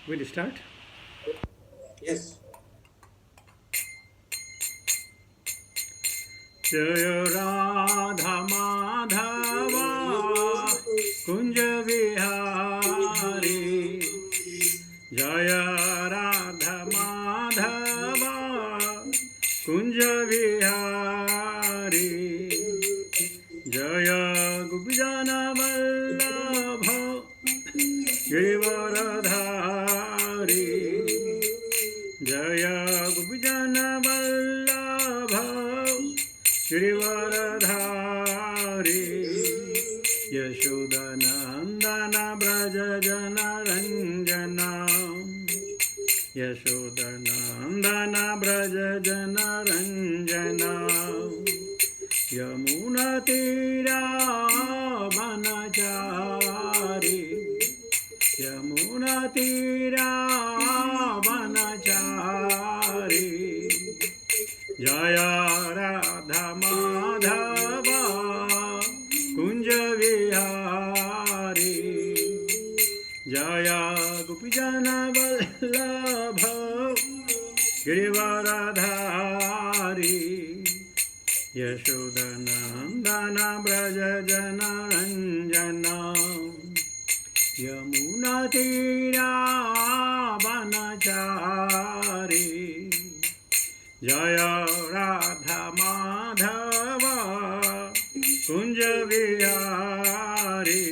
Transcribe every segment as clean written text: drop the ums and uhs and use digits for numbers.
We'll start. Yes. जय राधा माधवा कुंज विहारी जय राधा माधवा कुंज विहारी जय गोपीजन वल्लभ गिरिवरधारी जय गोपीजन वल्लभ गिरिवरधारी यशोदनन्दन व्रज जनरञ्जन यशोदनन्दन व्रज जनरञ्जन यमुनातीरावनचारी यमुनातीरावनचारी जय राधा माधवा कुंज विहारी जय गोपीजन वल्लभ गिरिवरधारी यशोदनन्दन व्रज जनरञ्जन यमुनातीरावनचारी जय राधा माधवा कुंज विहारी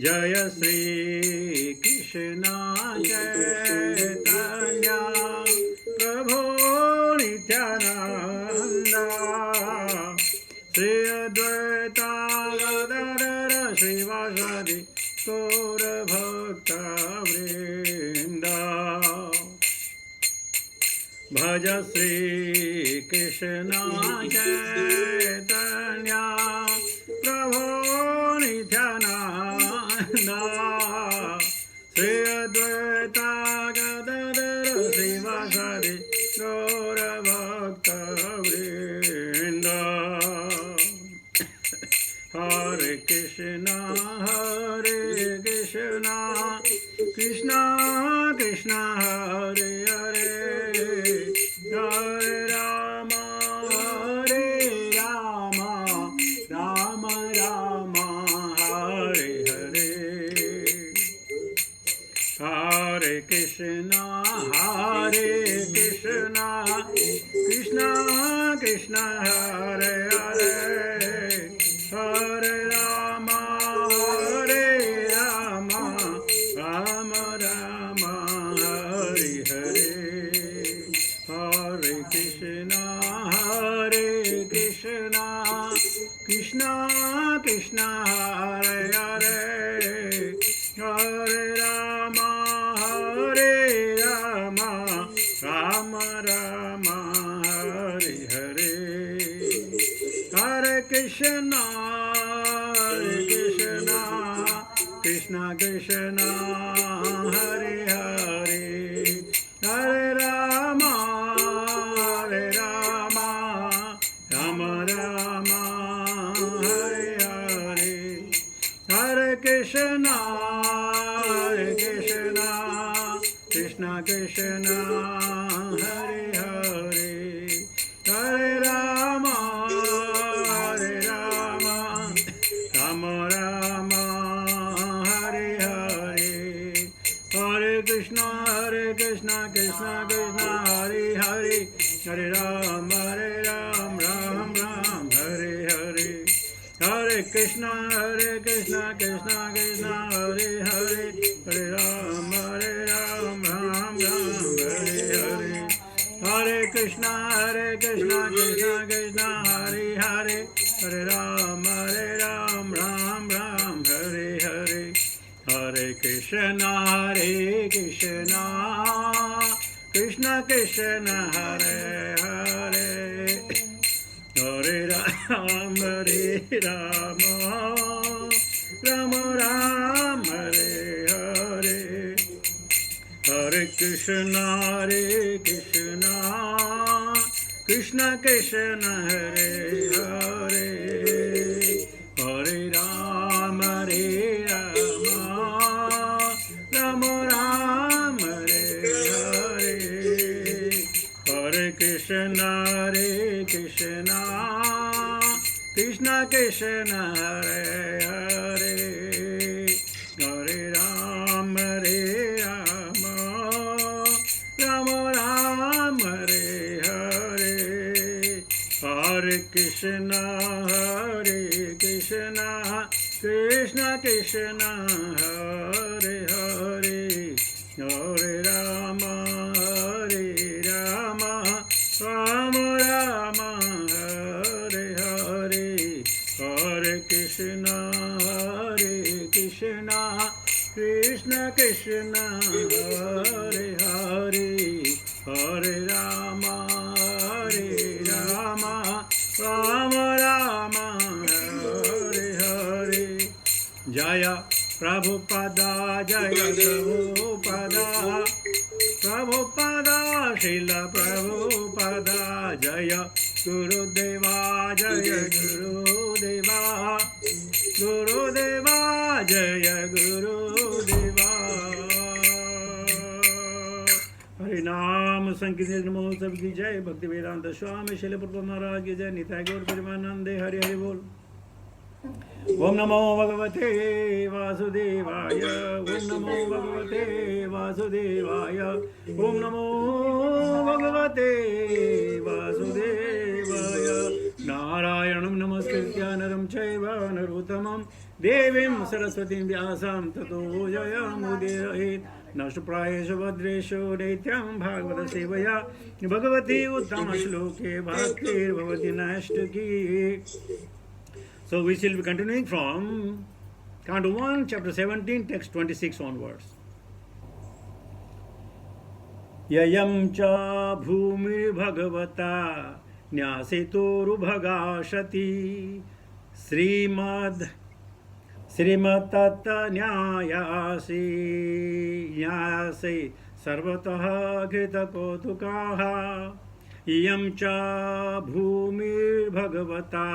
जय श्री कृष्ण चैतन्य प्रभो नित्यानंद श्री अद्वैता गदाधर श्रीवासादि गौर भक्त वृंद भज श्री कृष्ण चैतन्य प्रभो नित्यानंद श्री अद्वैता गदाधर श्रीवासादि गौर भक्त वृंद हरे Krishna Krishna Krishna Hare Hare Hare Ram Ram Ram Hare Hare Hare Krishna Krishna Krishna Hare Hare Hare Ram Ram Ram Hare Hare Hare Krishna Krishna Krishna Hare Hare Hare Ram Ram Ram Hare Hare Hare Krishna Krishna Krishna Hare Hare Hare Ram Ram Ram Hare Hare Hare Krishna Krishna Krishna Hare Hare Hare Ram Ram Ram Hare Hare Hare Krishna Krishna Krishna Hare Hare Hare Ram Ram Hare Hare Hare Krishna Krishna Hare Hare Hare Ram Ram Hare Hare Hare Krishna Krishna Hare Hare Hare Ram Ram Hare Hare Hare Krishna Krishna Krishna Hare Hare Hare Ram Ram Hare Hare Hare Krishna Krishna Krishna Hare Hare Hare Ram Ram Ram Krishna Hare Krishna Krishna Krishna Hare Hare Hare Ram Hare Rama Rama Ram Hare Hare Hare Krishna Krishna Krishna Hare Hare Hare Rama Rama Rama Hare Hare Hare Krishna Krishna Krishna Hare Hare Hare Rama Rama Rama Hare Hare Jaya Prabhupada Jaya Prabhupada Prabhupada Srila Prabhupada Jaya Gurudeva Jaya Gurudeva Gurudeva Jaya Gurudeva Hari नाम संकीर्तन महोत्सव की जय भक्ति वेदांत स्वामी शैल प्रभु महाराज की जय निताय गौर परिमानंदे हरि हरि बोल ओम नमो भगवते वासुदेवाय ओम नमो भगवते वासुदेवाय ओम नमो भगवते वासुदेवाय नारायणं नमस्कृत्य नरं चैव नरोत्तमं देवीं सरस्वतीं व्यासं ततो जयमुदीरयेत् नष्टप्रायेषु भद्रेषु दैत्यं भागवत सेवया भगवती उत्तम श्लोके भक्तिर्भवति नष्टकी. So we shall be continuing from Canto 1, chapter 17, text 26 onwards. Yayam cha bhumirbhagavata न्यासेतोरुभगाशति श्रीमत्तत् न्यासे सर्वतः कृतकौतुकाः इयं च भूमिर्भगवता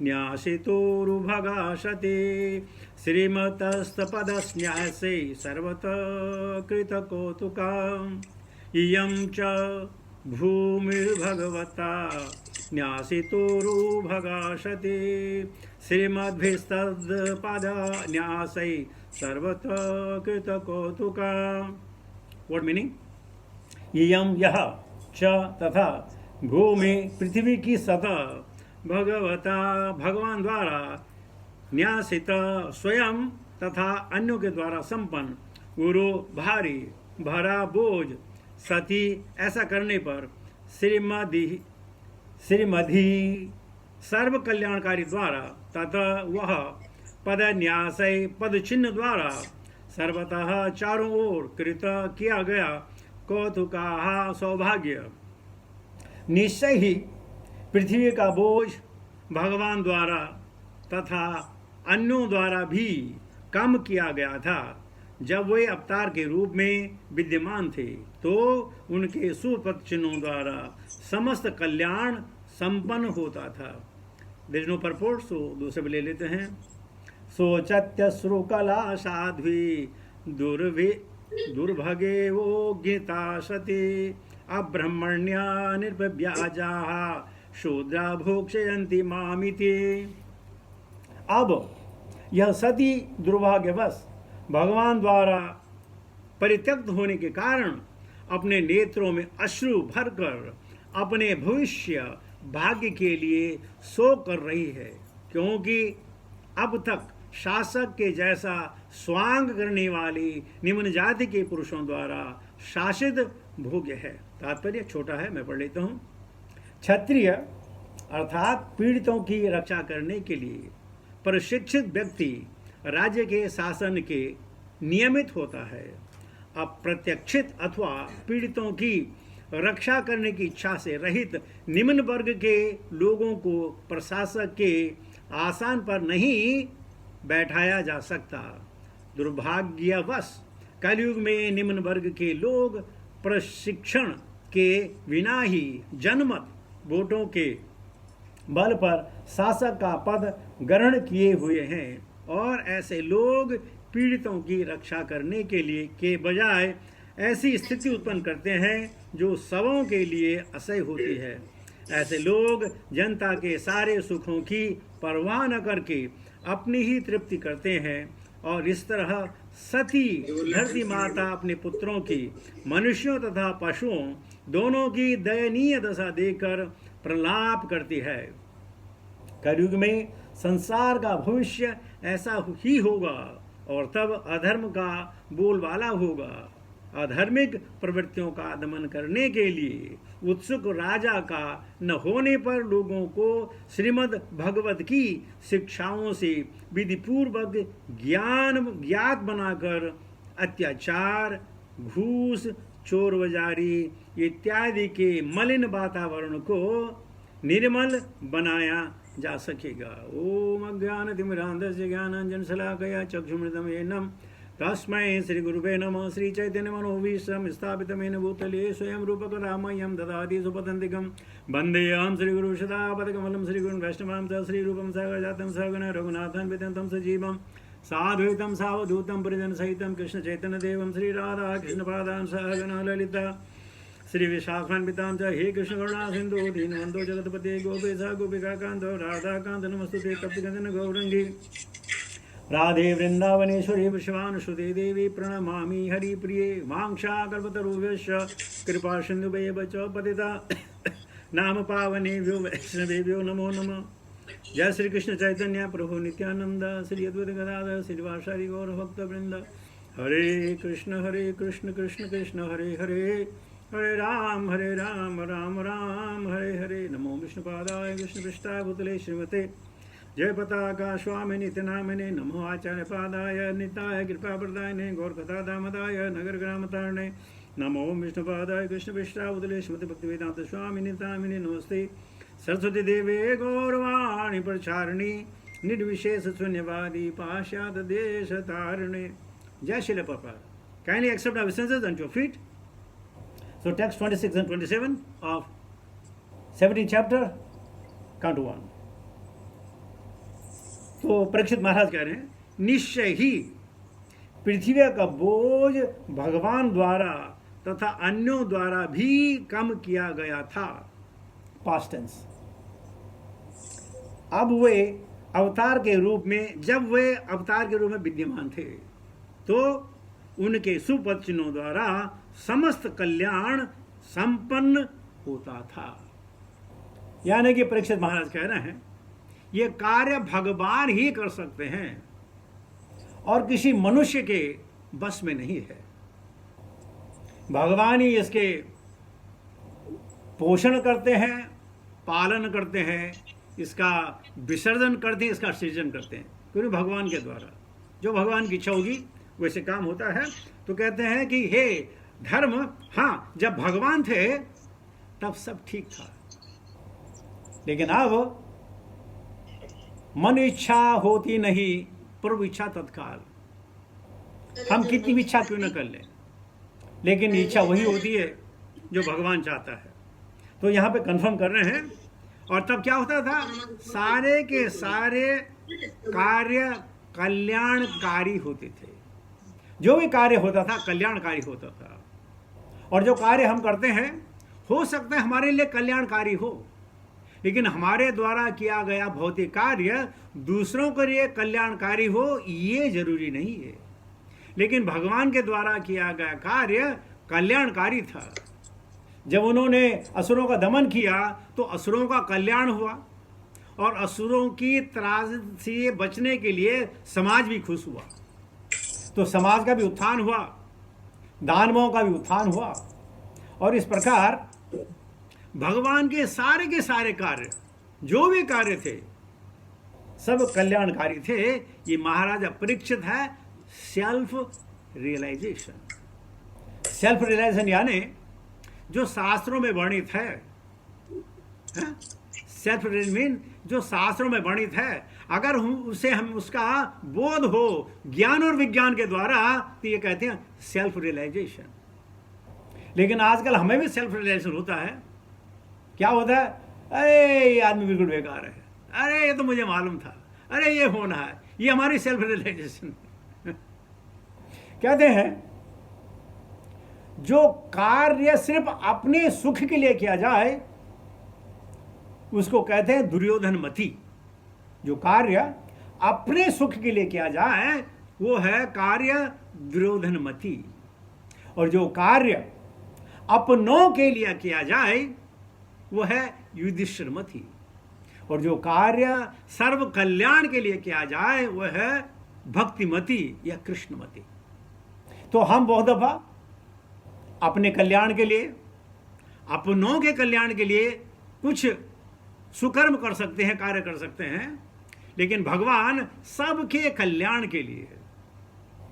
न्यासितोरुभगाशति श्रीमतस्तपदस्न्यासे सर्वतः कृतकौतुका इयं च भूमिर्भगवता न्यासितोरुभगाशति श्रीमद्भिस्तत्पदन्यासै सर्वतः कृतकौतुका. What meaning? इयं यह च तथा भूमि पृथ्वी की सतह भगवता भगवान द्वारा न्यासित स्वयं तथा अन्यों के द्वारा संपन्न गुरु भारी भरा बोझ सती ऐसा करने पर श्रीमधि सर्व कल्याणकारी द्वारा तथा वह पद न्यासय पद चिन्ह द्वारा सर्वतः चारों ओर कृत किया गया कौतुका सौभाग्य. निश्चय ही पृथ्वी का बोझ भगवान द्वारा तथा अन्यों द्वारा भी कम किया गया था. जब वे अवतार के रूप में विद्यमान थे तो उनके सुपद चिन्हों द्वारा समस्त कल्याण संपन्न होता था. देयर इज नो परपोर्ट, सो दूसरे ले लेते हैं. सोचत्यश्रुकला साध्वी दुर्भगे वो गीता सती अब्रह्मण्या निर्व्याजाः शूद्रा भोक्षयन्ति मामिति. अब यह सती दुर्भाग्यवश भगवान द्वारा परित्यक्त होने के कारण अपने नेत्रों में अश्रु भरकर अपने भविष्य भाग्य के लिए शोक कर रही है, क्योंकि अब तक शासक के जैसा स्वांग करने वाली निम्न जाति के पुरुषों द्वारा शासित भोग्य है. तात्पर्य छोटा है, मैं पढ़ लेता हूँ. क्षत्रिय अर्थात पीड़ितों की रक्षा करने के लिए प्रशिक्षित व्यक्ति राज्य के शासन के नियमित होता है. अप्रत्यक्षित अथवा पीड़ितों की रक्षा करने की इच्छा से रहित निम्न वर्ग के लोगों को प्रशासक के आसन पर नहीं बैठाया जा सकता. दुर्भाग्यवश कलयुग में निम्न वर्ग के लोग प्रशिक्षण के बिना ही जनमत वोटों के बल पर शासक का पद ग्रहण किए हुए हैं और ऐसे लोग पीड़ितों की रक्षा करने के लिए के बजाय ऐसी स्थिति उत्पन्न करते हैं जो सबों के लिए असह्य होती है। ऐसे लोग जनता के सारे सुखों की परवाह न करके अपनी ही तृप्ति करते हैं और इस तरह सती धरती माता अपने पुत्रों की, मनुष्यों तथा पशुओं दोनों की दयनीय दशा देखकर प्रलाप करती है। कलयुग में संसार का भविष्य ऐसा ही होगा और तब अधर्म का बोलबाला होगा। अधार्मिक प्रवृत्तियों का दमन करने के लिए उत्सुक राजा का न होने पर लोगों को श्रीमद् भगवत की शिक्षाओं से विधिपूर्वक ज्ञात बनाकर अत्याचार, घूस, चोर बाजारी इत्यादि के मलिन वातावरण को निर्मल बनाया जा सकेगा। ओम अज्ञानतिमिरान्धस्य ज्ञानाञ्जनशलाकया चक्षुषुमृतं येन तस्मै श्री गुरुवे नमः। श्री चैतन्य मनोभीष्टं स्थापितमेन भूतले स्वयं रूपकदा मह्यं ददाति सुपदन्तिकं वन्देऽहं श्री गुरु सदापदकमलं श्री गुरुं वैष्णवां च श्री रूपं सहजातं सहगण रघुनाथं वितन्तं सजीवं साद्वैतं सावधूतं परिजनसहितं कृष्ण चैतन्य देवं श्री राधा कृष्ण पादान् सहगण ललिता श्री विशाखान्वितां च हे कृष्ण करुणा सिन्धु दीनबन्धो जगत्पते गोपेश गोपिकान्तो राधाकान्त नमस्तुते तप्तगंजन गौरंगी राधे वृंदावनेश्वरी विश्वानुसुते देवी प्रणमामि हरिप्रिये वाञ्छाकल्पतरुभ्यश्च कृपा सिन्धुभ्येव च पतिता नाम पावनेभ्यो वैष्णवेभ्यो नमो नमः। जय श्री कृष्ण चैतन्य प्रभु नित्यानंद श्री अद्वैत गदाधर श्रीवासादि गौर भक्त वृंद। हरे कृष्ण कृष्ण कृष्ण हरे हरे, हरे राम राम राम हरे हरे। नमो विष्णुपादाय कृष्णपृष्ठाय भूतले श्रीमते जय पताका स्वामी नित्य नामिने, नमो आचार्य पादाय निताय कृपाप्रदायने गौरकथा दामदाय नगर ग्राम तारणे, नमो विष्णुपादाय कृष्णपृष्ठाय भूतले श्रीमते भक्तिवेदांत स्वामी नितामिने। नमस्ते सरस्वती देवे गौरवाणी प्रचारिणी निर्विशेष शून्यवादी पाश्चात्य देश तारिणे। जय Srila Prabhupada. Kindly accept our obeisances unto your feet. So text 26 and 27 of 17th chapter, count to 1. तो परीक्षित महाराज कह रहे हैं, निश्चय ही पृथ्वी का बोझ भगवान द्वारा तथा अन्यों द्वारा भी कम किया गया था। Past tense. अब वे अवतार के रूप में, जब वे अवतार के रूप में विद्यमान थे तो उनके सुपथ चिन्हों द्वारा समस्त कल्याण संपन्न होता था। यानी कि परीक्षित महाराज कह रहे हैं, ये कार्य भगवान ही कर सकते हैं और किसी मनुष्य के बस में नहीं है। भगवान ही इसके पोषण करते हैं, पालन करते हैं, इसका विसर्जन करते हैं, इसका सृजन करते हैं, क्योंकि भगवान के द्वारा जो भगवान की इच्छा होगी वैसे काम होता है। तो कहते हैं कि हे धर्म, हाँ जब भगवान थे तब सब ठीक था, लेकिन अब मन इच्छा होती नहीं, प्रभु इच्छा तत्काल। हम कितनी भी इच्छा क्यों न कर लें, लेकिन इच्छा वही होती है जो भगवान चाहता है। तो यहाँ पे कंफर्म कर रहे हैं। और तब क्या होता था, सारे के सारे कार्य कल्याणकारी होते थे। जो भी कार्य होता था कल्याणकारी होता था। और जो कार्य हम करते हैं हो सकता है हमारे लिए कल्याणकारी हो, लेकिन हमारे द्वारा किया गया भौतिक कार्य दूसरों के लिए कल्याणकारी हो ये जरूरी नहीं है। लेकिन भगवान के द्वारा किया गया कार्य कल्याणकारी था। जब उन्होंने असुरों का दमन किया तो असुरों का कल्याण हुआ और असुरों की त्रास से बचने के लिए समाज भी खुश हुआ। तो समाज का भी उत्थान हुआ, दानवों का भी उत्थान हुआ। और इस प्रकार भगवान के सारे कार्य, जो भी कार्य थे, सब कल्याणकारी थे। ये महाराजा परीक्षित है सेल्फ रियलाइजेशन। सेल्फ रियलाइजेशन यानी जो शास्त्रों में वर्णित है, सेल्फ रियलाइजेशन जो शास्त्रों में वर्णित है, अगर हम उसका बोध हो ज्ञान और विज्ञान के द्वारा तो ये कहते हैं सेल्फ रियलाइजेशन। लेकिन आजकल हमें भी सेल्फ रियलाइजेशन होता है। क्या होता है, अरे ये आदमी बिल्कुल बेकार है, अरे ये तो मुझे मालूम था, अरे ये होना है। ये हमारी सेल्फ रियलाइजेशन। कहते हैं जो कार्य सिर्फ अपने सुख के लिए किया जाए उसको कहते हैं दुर्योधन मति। जो कार्य अपने सुख के लिए किया जाए वो है कार्य दुर्योधन मति, और जो कार्य अपनों के लिए किया जाए वो है युधिष्ठिर मति, और जो कार्य सर्व कल्याण के लिए किया जाए वो है भक्तिमति या कृष्णमति। तो हम बहुत दफा अपने कल्याण के लिए, अपनों के कल्याण के लिए कुछ सुकर्म कर सकते हैं, कार्य कर सकते हैं, लेकिन भगवान सबके कल्याण के लिए,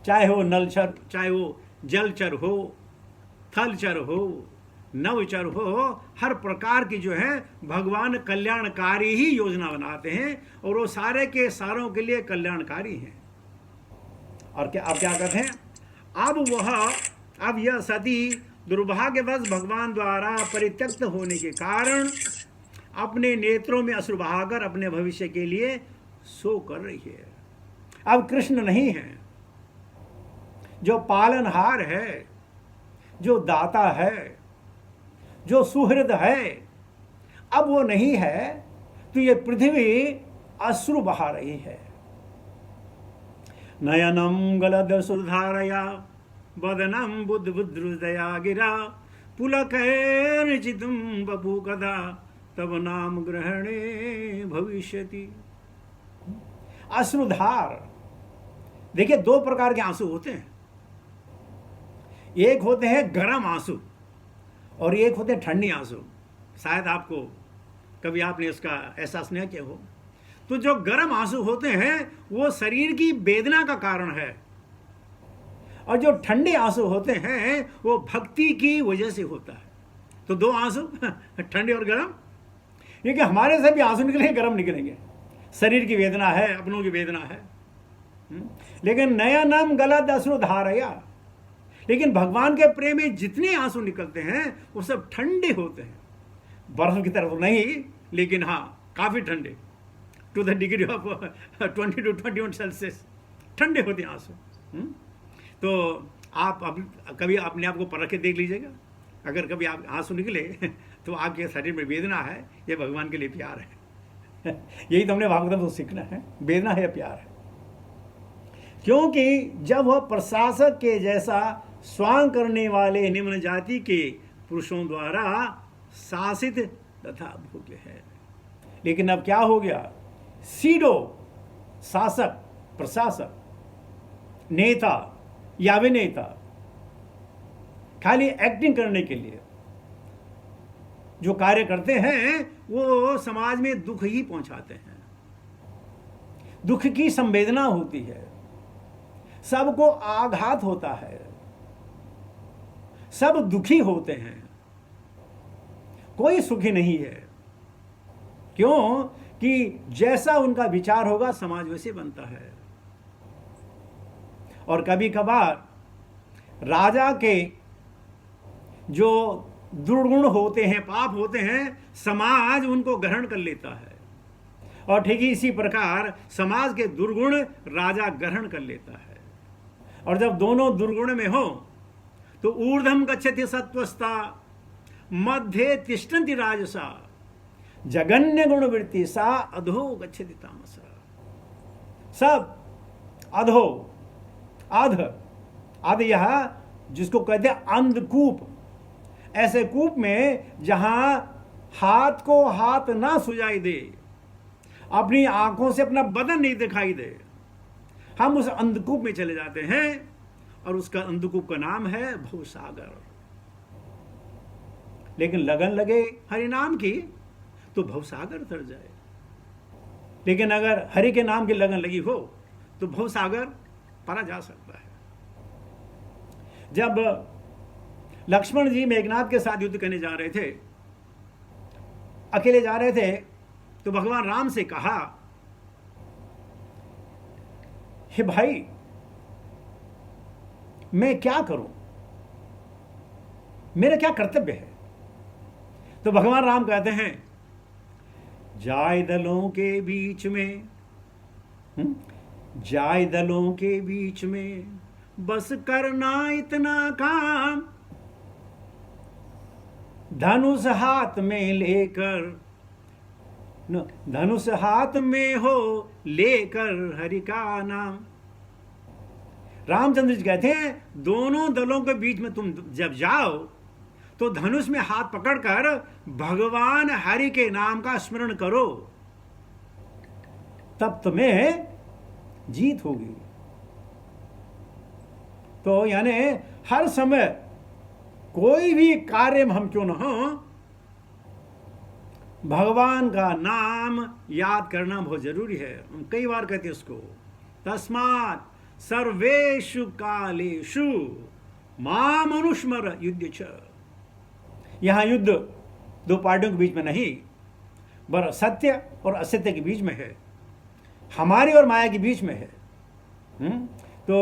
चाहे वो नलचर, चाहे वो जलचर हो, थलचर हो, नवचर हो, हर प्रकार की जो है भगवान कल्याणकारी ही योजना बनाते हैं, और वो सारे के सारों के लिए कल्याणकारी हैं। और क्या अब क्या कहते हैं, अब यह सती दुर्भाग्यवश भगवान द्वारा परित्यक्त होने के कारण अपने नेत्रों में अश्रु बहाकर अपने भविष्य के लिए सो कर रही है। अब कृष्ण नहीं है, जो पालनहार है, जो दाता है, जो सुहृद है, अब वो नहीं है, तो ये पृथ्वी अश्रु बहा रही है। नयनम गलद सुधारया वदनम बुद्बुद्रुदया गिरा पुलकैर्चितुम बभू कदा तब नाम ग्रहणे भविष्यति। अश्रुधार, देखिए दो प्रकार के आंसू होते हैं, एक होते हैं गर्म आंसू और एक होते हैं ठंडी आंसू। शायद आपको कभी आपने इसका एहसास नहीं किया हो। तो जो गर्म आंसू होते हैं वो शरीर की वेदना का कारण है, और जो ठंडे आंसू होते हैं वो भक्ति की वजह से होता है। तो दो आंसू ठंडे और गर्म, क्योंकि हमारे से भी आंसू निकलेंगे, गर्म निकलेंगे, शरीर की वेदना है, अपनों की वेदना है। लेकिन नयनम गलद अश्रु धारया, लेकिन भगवान के प्रेम में जितने आंसू निकलते हैं वो सब ठंडे होते हैं, बर्फ की तरह तो नहीं, लेकिन हाँ काफी ठंडे, to the degree of 20 to 21 Celsius ठंडे होते हैं आंसू। तो आप कभी अपने आप को परख के देख लीजिएगा, अगर कभी आप आंसू निकले तो आपके शरीर में वेदना है, ये भगवान के लिए प्यार है। यही तो हमने भागवत में सीखना है, वेदना है या प्यार है। क्योंकि जब वह प्रशासक के जैसा स्वांग करने वाले निम्न जाति के पुरुषों द्वारा शासित तथा भोग्य है। लेकिन अब क्या हो गया, सीडो शासक, प्रशासक, नेता या अभिनेता खाली एक्टिंग करने के लिए जो कार्य करते हैं वो समाज में दुख ही पहुंचाते हैं। दुख की संवेदना होती है, सबको आघात होता है, सब दुखी होते हैं, कोई सुखी नहीं है। क्यों कि जैसा उनका विचार होगा समाज वैसे बनता है। और कभी कभार राजा के जो दुर्गुण होते हैं, पाप होते हैं, समाज उनको ग्रहण कर लेता है, और ठीक इसी प्रकार समाज के दुर्गुण राजा ग्रहण कर लेता है। और जब दोनों दुर्गुण में हो तो ऊर्ध्वं गच्छति सत्त्वस्ता मध्ये तिष्ठन्ति राजसा जगन्य गुण वृत्ति सा अधो गच्छति तामसा। सब अधो, अध यह जिसको कहते हैं अंधकूप, ऐसे कूप में जहां हाथ को हाथ ना सुझाई दे, अपनी आंखों से अपना बदन नहीं दिखाई दे, हम उस अंधकूप में चले जाते हैं, और उसका अंधकूप का नाम है भवसागर। लेकिन लगन लगे हरि नाम की तो भवसागर तर जाए। लेकिन अगर हरि के नाम की लगन लगी हो तो भवसागर पारा जा सकता है। जब लक्ष्मण जी मेघनाथ के साथ युद्ध करने जा रहे थे, अकेले जा रहे थे, तो भगवान राम से कहा, हे भाई मैं क्या करूं, मेरा क्या कर्तव्य है। तो भगवान राम कहते हैं, जाय दलों के बीच में, जाय दलों के बीच में बस करना इतना काम, धनुष हाथ में लेकर, धनुष हाथ में हो लेकर हरि का नाम। रामचंद्र जी कहते हैं दोनों दलों के बीच में तुम जब जाओ तो धनुष में हाथ पकड़कर भगवान हरि के नाम का स्मरण करो, तब तुम्हें जीत होगी। तो यानी हर समय कोई भी कार्य में हम क्यों न हो, भगवान का नाम याद करना बहुत जरूरी है। हम कई बार कहते हैं उसको, तस्मात् सर्वेषु कालेषु माम अनुस्मर युद्ध च। यहां युद्ध दो पार्टियों के बीच में नहीं, बर सत्य और असत्य के बीच में है, हमारी और माया के बीच में है। तो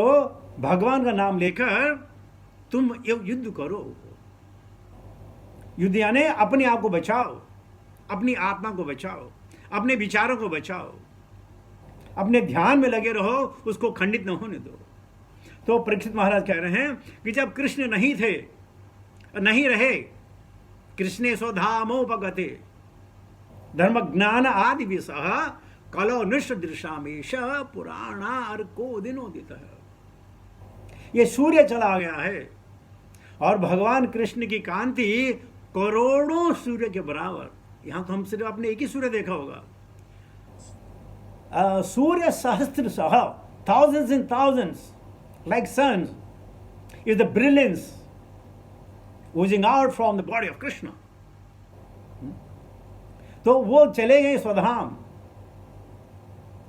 भगवान का नाम लेकर तुम युद्ध करो। युद्ध यानी अपने आप को बचाओ, अपनी आत्मा को बचाओ, अपने विचारों को बचाओ, अपने ध्यान में लगे रहो, उसको खंडित न होने दो। तो परीक्षित महाराज कह रहे हैं कि जब कृष्ण नहीं थे, नहीं रहे, कृष्णे स्वधामोपगते धर्म ज्ञान आदि विसह कलो निष्दृशामेश पुराणार्को दिनोदित। ये सूर्य चला गया है और भगवान कृष्ण की कांति करोड़ों सूर्य के बराबर। यहां तो हम सिर्फ अपने एक ही सूर्य देखा होगा, सूर्य सहस्त्र सह, thousands and thousands like suns is the brilliance oozing out from the body of Krishna. तो वो चले गए स्वधाम।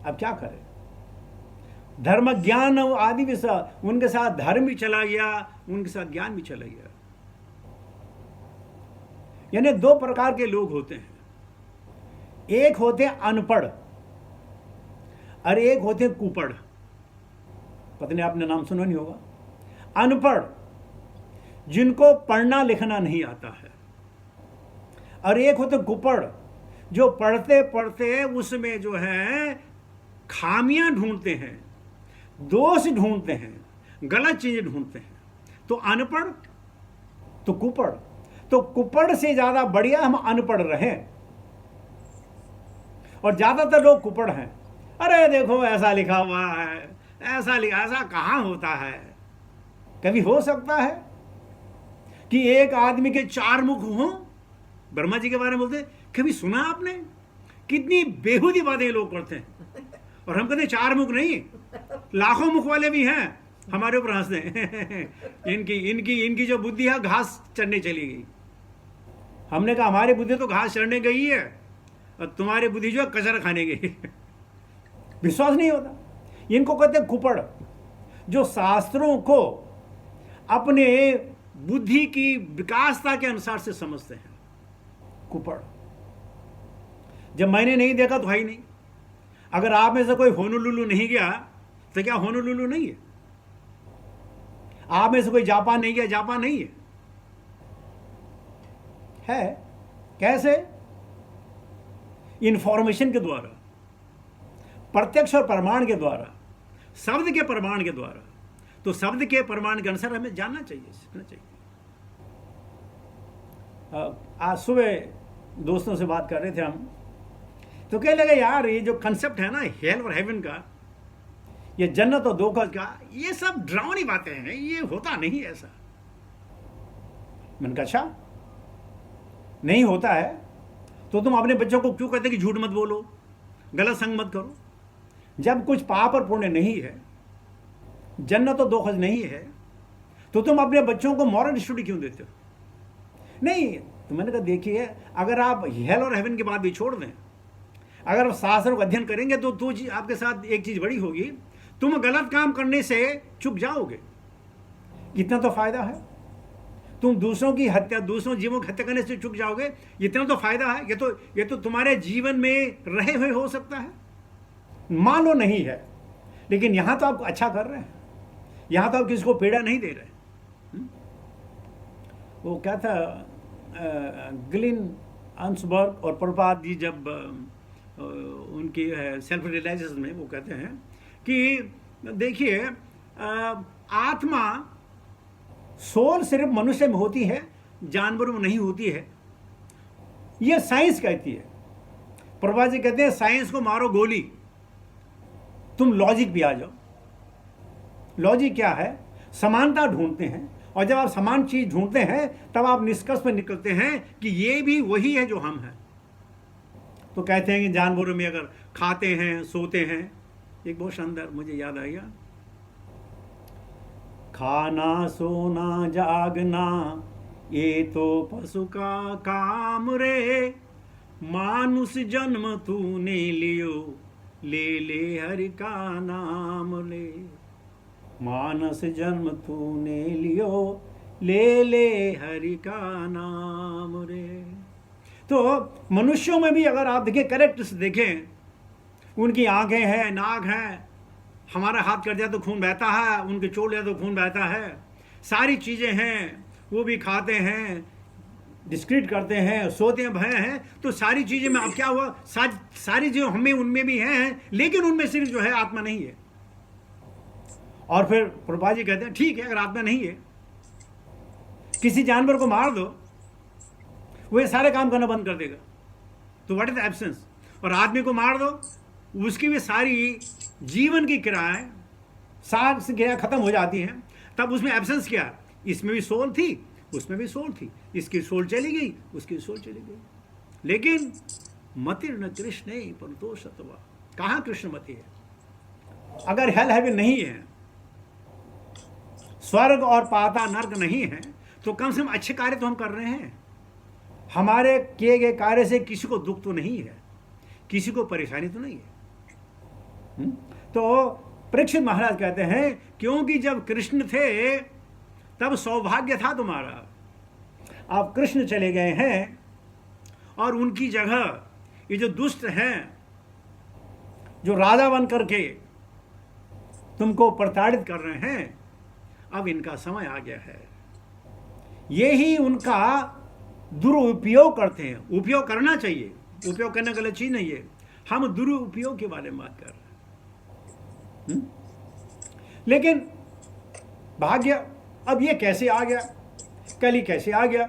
अब क्या करें? धर्म ज्ञान आदि भी उनके साथ धर्म भी चला गया, उनके साथ ज्ञान भी चला गया। यानी दो प्रकार के लोग होते हैं, एक होते हैं अनपढ़ और एक होते हैं कुपढ़। पता नहीं आपने नाम सुना नहीं होगा। अनपढ़ जिनको पढ़ना लिखना नहीं आता है, और एक होते कुपढ़ जो पढ़ते पढ़ते उसमें जो है खामियां ढूंढते हैं, दोष ढूंढते हैं, गलत चीजें ढूंढते हैं। तो अनपढ़ तो कुपढ़, तो कुपढ़ से ज्यादा बढ़िया हम अनपढ़ रहें। और ज्यादातर लोग कुपढ़ हैं, अरे देखो ऐसा लिखा हुआ है, ऐसा कहां होता है। कभी हो सकता है कि एक आदमी के चार मुख हों? ब्रह्मा जी के बारे में बोलते, कभी सुना आपने? कितनी बेहुदी बातें लोग करते हैं। और हम कहते चार मुख नहीं, लाखों मुख वाले भी हैं, हमारे ऊपर हंसते हैं। इनकी जो बुद्धि है घास चढ़ने चली गई। हमने कहा हमारी बुद्धि तो घास चढ़ने गई है और तुम्हारी बुद्धि जो है कचरा खाने गई। विश्वास नहीं होता। इनको कहते हैं कुपढ़, जो शास्त्रों को अपने बुद्धि की विकासता के अनुसार से समझते हैं। कुपढ़। जब मैंने नहीं देखा तो है ही नहीं। अगर आप में से कोई होनोलुलु नहीं गया तो क्या होनोलुलु नहीं है? आप में से कोई जापान नहीं गया, जापान नहीं है? कैसे? इंफॉर्मेशन के द्वारा, प्रत्यक्ष और प्रमाण के द्वारा, शब्द के प्रमाण के द्वारा। तो शब्द के प्रमाण के अनुसार हमें जानना चाहिए, सीखना चाहिए। आज सुबह दोस्तों से बात कर रहे थे हम, तो कहने लगे यार ये जो कंसेप्ट है ना हेल और हेवन का, ये जन्नत और दोजख का, ये सब डरावनी बातें हैं, ये होता नहीं ऐसा। मैंने कहा अच्छा नहीं होता है तो तुम अपने बच्चों को क्यों कहते कि झूठ मत बोलो, गलत संग मत करो? जब कुछ पाप और पुण्य नहीं है, जन्नत और दोजख नहीं है, तो तुम अपने बच्चों को मॉरल स्टडी क्यों देते हो? नहीं, तो मैंने कहा देखिए, अगर आप हेल और हेवन की बात भी छोड़ दें, अगर आप शास्त्रों का अध्ययन करेंगे तो आपके साथ एक चीज बड़ी होगी, तुम गलत काम करने से चुक जाओगे। इतना तो फायदा है। तुम दूसरों की हत्या, दूसरों जीवों की हत्या करने से चुक जाओगे, इतना तो फायदा है। ये तो तुम्हारे जीवन में रहे हुए हो सकता है। मान लो नहीं है, लेकिन यहां तो आप अच्छा कर रहे हैं, यहां तो आप किसी को पीड़ा नहीं दे रहे। वो क्या था, ग्लिन अंसबर्ग और प्रभुपाद जी जब उनकी सेल्फ रियलाइजेशन में वो कहते हैं कि देखिए, आत्मा सोल सिर्फ मनुष्य में होती है, जानवरों में नहीं होती है, यह साइंस कहती है। प्रभा जी कहते हैं साइंस को मारो गोली, तुम लॉजिक पे आ जाओ। लॉजिक क्या है? समानता ढूंढते हैं, और जब आप समान चीज ढूंढते हैं तब आप निष्कर्ष पर निकलते हैं कि ये भी वही है जो हम हैं। तो कहते हैं कि जानवरों में अगर खाते हैं, सोते हैं, एक बहुत शानदार मुझे याद आ गया, खाना सोना जागना ये तो पशु का काम रे, मानुष जन्म तूने लियो, ले ले हरि का नाम ले। मानस जन्म तूने लियो, ले ले हरि का नाम रे। तो मनुष्यों में भी अगर आप देखें, कैरेक्टर्स देखें, उनकी आंखें हैं, नाक है, हमारा हाथ कट जाए तो खून बहता है, उनके चोट जाए तो खून बहता है, सारी चीजें हैं, वो भी खाते हैं, डिस्क्रीट करते हैं, सोते हैं, भय हैं। तो सारी चीजें में अब क्या हुआ, सारी जो हमें उनमें भी हैं, लेकिन उनमें सिर्फ जो है आत्मा नहीं है। और फिर प्रभुपाद जी कहते हैं ठीक है, अगर आत्मा नहीं है, किसी जानवर को मार दो, वो ये सारे काम करना बंद कर देगा, तो व्हाट इज एब्सेंस। और आदमी को मार दो, उसकी भी सारी जीवन की क्रियाएं, सारी क्रिया खत्म हो जाती हैं, तब उसमें एब्सेंस क्या? इसमें भी सोल थी, उसमें भी सोल थी, इसकी सोल चली गई, उसकी सोल चली गई। लेकिन मतिर न कृष्ण परंतो सत्वा, कहाँ कृष्णमति है? अगर हेल हेवन नहीं है, स्वर्ग और पाता नर्क नहीं है, तो कम से कम अच्छे कार्य तो हम कर रहे हैं। हमारे किए गए कार्य से किसी को दुख तो नहीं है, किसी को परेशानी तो नहीं है। तो परीक्षित महाराज कहते हैं क्योंकि जब कृष्ण थे तब सौभाग्य था तुम्हारा, अब कृष्ण चले गए हैं और उनकी जगह ये जो दुष्ट हैं, जो राजा बन करके तुमको प्रताड़ित कर रहे हैं, अब इनका समय आ गया है। ये ही उनका दुरुपयोग करते हैं। उपयोग करना चाहिए, उपयोग करना गलत चीज नहीं है, हम दुरुपयोग के बारे में बात कर रहे हैं। लेकिन भाग्य, अब ये कैसे आ गया, कल ही कैसे आ गया,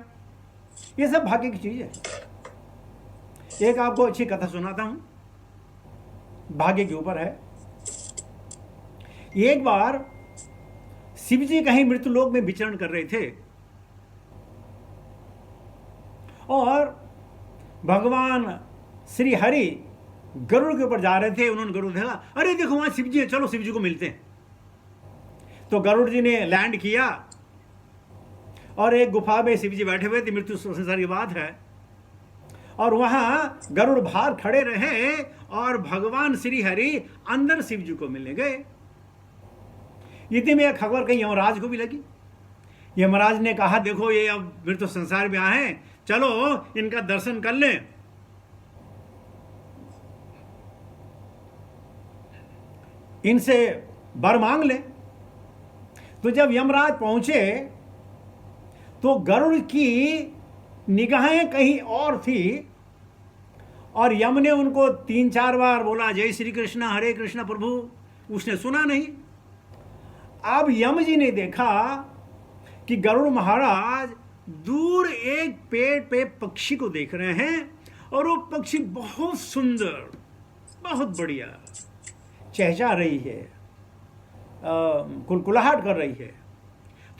ये सब भाग्य की चीज है। एक आपको अच्छी कथा सुनाता हूं, भाग्य के ऊपर है। एक बार शिव जी कहीं मृत्यु लोक में विचरण कर रहे थे और भगवान श्री हरि गरुड़ के ऊपर जा रहे थे। उन्होंने गरुड़ देखा, अरे देखो वहां शिव जी है, चलो शिव जी को मिलते हैं। तो गरुड़ जी ने लैंड किया और एक गुफा में शिव जी बैठे हुए थे, मृत्यु संसार की बात है, और वहां गरुड़ बाहर खड़े रहे और भगवान श्री हरि अंदर शिव जी को मिलने गए। इतने में एक खबर कहीं यमराज को भी लगी। यमराज ने कहा देखो ये अब मृत्यु संसार में आए हैं, चलो इनका दर्शन कर लें। इनसे वर मांग ले। तो जब यमराज पहुंचे तो गरुड़ की निगाहें कहीं और थी और यम ने उनको 3-4 बार बोला जय श्री कृष्ण हरे कृष्ण प्रभु, उसने सुना नहीं। अब यम जी ने देखा कि गरुड़ महाराज दूर एक पेड़ पे पक्षी को देख रहे हैं और वो पक्षी बहुत सुंदर, बहुत बढ़िया चहचहा रही है, कुलकुलाहट कर रही है।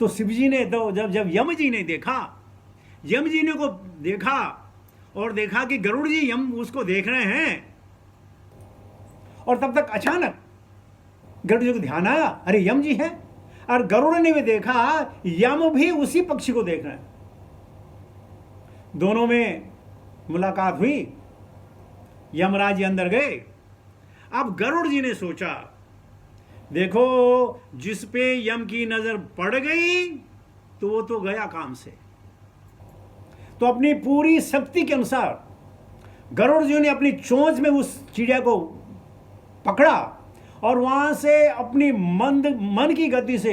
तो शिव जी ने तो जब यम जी ने देखा, यम जी ने को देखा और देखा कि गरुड़ जी यम उसको देख रहे हैं, और तब तक अचानक गरुड़ जी को ध्यान आया अरे यम जी हैं, और गरुड़ ने भी देखा यम भी उसी पक्षी को देख रहे हैं। दोनों में मुलाकात हुई, यमराज जी अंदर गए। अब गरुड़ जी ने सोचा देखो जिस पे यम की नजर पड़ गई तो वो तो गया काम से। तो अपनी पूरी शक्ति के अनुसार गरुड़ जी ने अपनी चोंच में उस चिड़िया को पकड़ा और वहां से अपनी मन की गति से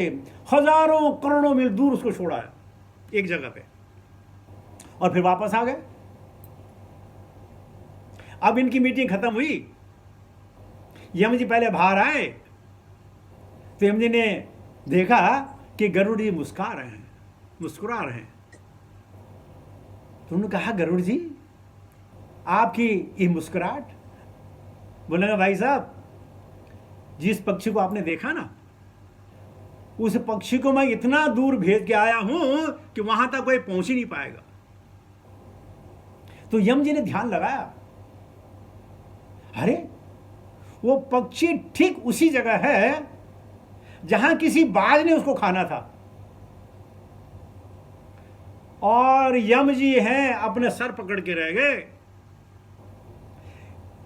हजारों करोड़ों मील दूर उसको छोड़ा एक जगह पे, और फिर वापस आ गए। अब इनकी मीटिंग खत्म हुई, यम जी पहले बाहर आए तो यम जी ने देखा कि गरुड़ जी मुस्कुरा रहे हैं। तो उन्होंने कहा गरुड़ जी आपकी ये मुस्कुराहट, बोलेगा भाई साहब जिस पक्षी को आपने देखा ना उस पक्षी को मैं इतना दूर भेज के आया हूं कि वहां तक कोई पहुंच ही नहीं पाएगा। तो यम जी ने ध्यान लगाया, अरे वो पक्षी ठीक उसी जगह है जहां किसी बाज ने उसको खाना था, और यम जी हैं अपने सर पकड़ के रह गए,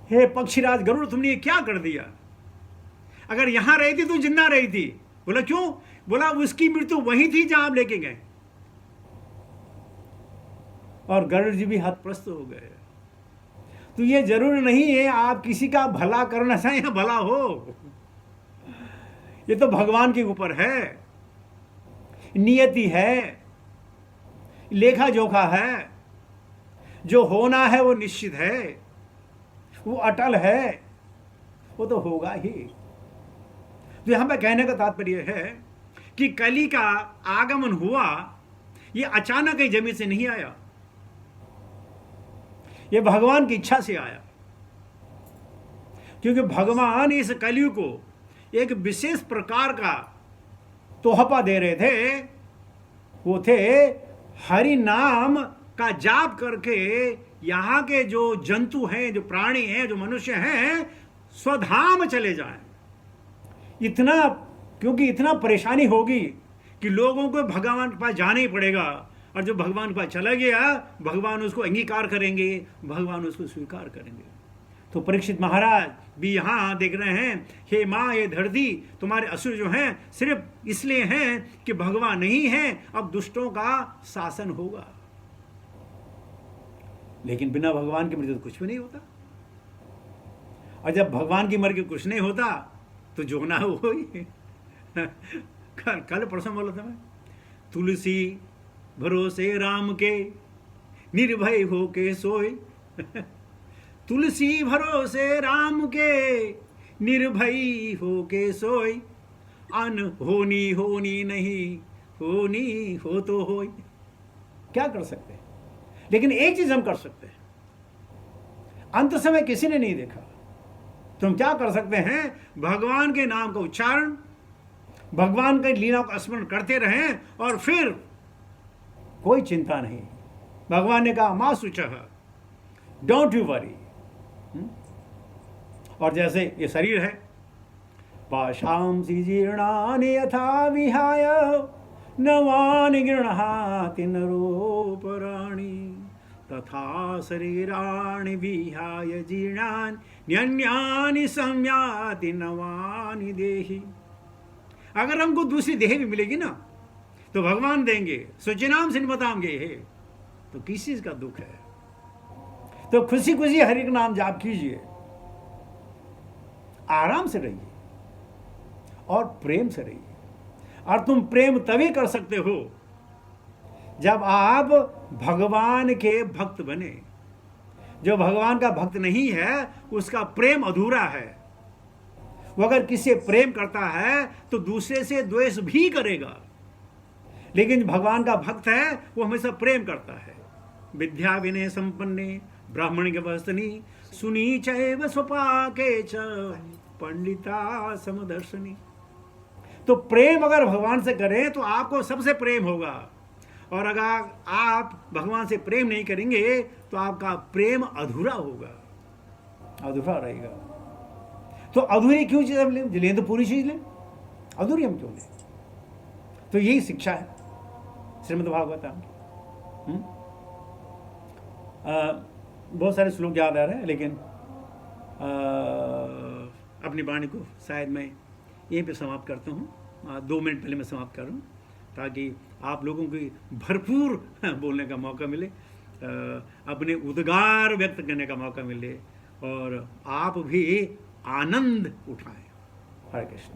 हे पक्षीराज गरुड़ तुमने ये क्या कर दिया, अगर यहां रही थी तो जिंदा रही थी। बोला क्यों? बोला उसकी मृत्यु वही थी जहां आप लेके गए। और गरुड़ जी भी हतप्रस्त हो गए। तो ये जरूर नहीं है आप किसी का भला करना चाहे या भला हो, ये तो भगवान के ऊपर है, नियति है, लेखा जोखा है, जो होना है वो निश्चित है, वो अटल है, वो तो होगा ही। तो यहां पर कहने का तात्पर्य है कि कली का आगमन हुआ, ये अचानक ही जमीन से नहीं आया, ये भगवान की इच्छा से आया, क्योंकि भगवान इस कलयुग को एक विशेष प्रकार का तोहफा दे रहे थे। वो थे हरि नाम का जाप करके यहाँ के जो जंतु हैं, जो प्राणी हैं, जो मनुष्य हैं, स्वधाम चले जाएं। इतना, क्योंकि इतना परेशानी होगी कि लोगों को भगवान के पास जाना ही पड़ेगा, और जो भगवान के पास चला गया भगवान उसको अंगीकार करेंगे, भगवान उसको स्वीकार करेंगे। तो परीक्षित महाराज भी यहाँ देख रहे हैं, हे माँ ये धरती तुम्हारे असुर जो हैं सिर्फ इसलिए हैं कि भगवान नहीं है, अब दुष्टों का शासन होगा। लेकिन बिना भगवान की मृत्यु तो कुछ भी नहीं होता, और जब भगवान की मर के कुछ नहीं होता तो जो ना हो ही। कल परसों बोला था मैं, तुलसी भरोसे राम के निर्भय हो के सोए। तुलसी भरोसे राम के निर्भय हो के सोए, अन होनी होनी नहीं होनी हो तो होई। क्या कर सकते हैं? लेकिन एक चीज हम कर सकते हैं, अंत समय किसी ने नहीं देखा, तुम क्या कर सकते हैं? भगवान के नाम का उच्चारण, भगवान की लीला का स्मरण करते रहें, और फिर कोई चिंता नहीं। भगवान ने कहा मा शुचः, डोंट यू वरी। और जैसे ये शरीर है, पाशांसि जीर्णानि यथा विहाय नवानि गृह्णाति नरोपराणि, तथा शरीराणि विहाय जीर्णानि अन्यानि संयाति नवानि देहि। अगर हमको दूसरी देह भी मिलेगी ना तो भगवान देंगे, सुचिनाम सिन्मताम गे है, तो किस चीज का दुख है? तो खुशी खुशी हरि का नाम जाप कीजिए, आराम से रहिए और प्रेम से रहिए। और तुम प्रेम तभी कर सकते हो जब आप भगवान के भक्त बने। जो भगवान का भक्त नहीं है उसका प्रेम अधूरा है। वो अगर किसी से प्रेम करता है तो दूसरे से द्वेष भी करेगा, लेकिन भगवान का भक्त है वो हमेशा प्रेम करता है। विद्या विनय संपन्ने ब्राह्मण के वस्तनी सुनी चैव स्वपाके च पंडिता समदर्शनी। तो प्रेम अगर भगवान से करें तो आपको सबसे प्रेम होगा, और अगर आप भगवान से प्रेम नहीं करेंगे तो आपका प्रेम अधूरा होगा, अधूरा रहेगा। तो अधूरी क्यों चीज हम लें? तो पूरी चीज लें, अधूरी हम क्यों लें? तो यही शिक्षा है श्रीमद् भागवतम। बहुत सारे श्लोक याद आ रहे हैं, लेकिन अपनी वाणी को शायद मैं यहीं पे समाप्त करता हूँ। 2 मिनट पहले मैं समाप्त कर रहा हूँ ताकि आप लोगों को भरपूर बोलने का मौका मिले, अपने उद्गार व्यक्त करने का मौका मिले, और आप भी आनंद उठाएं। हरे कृष्ण।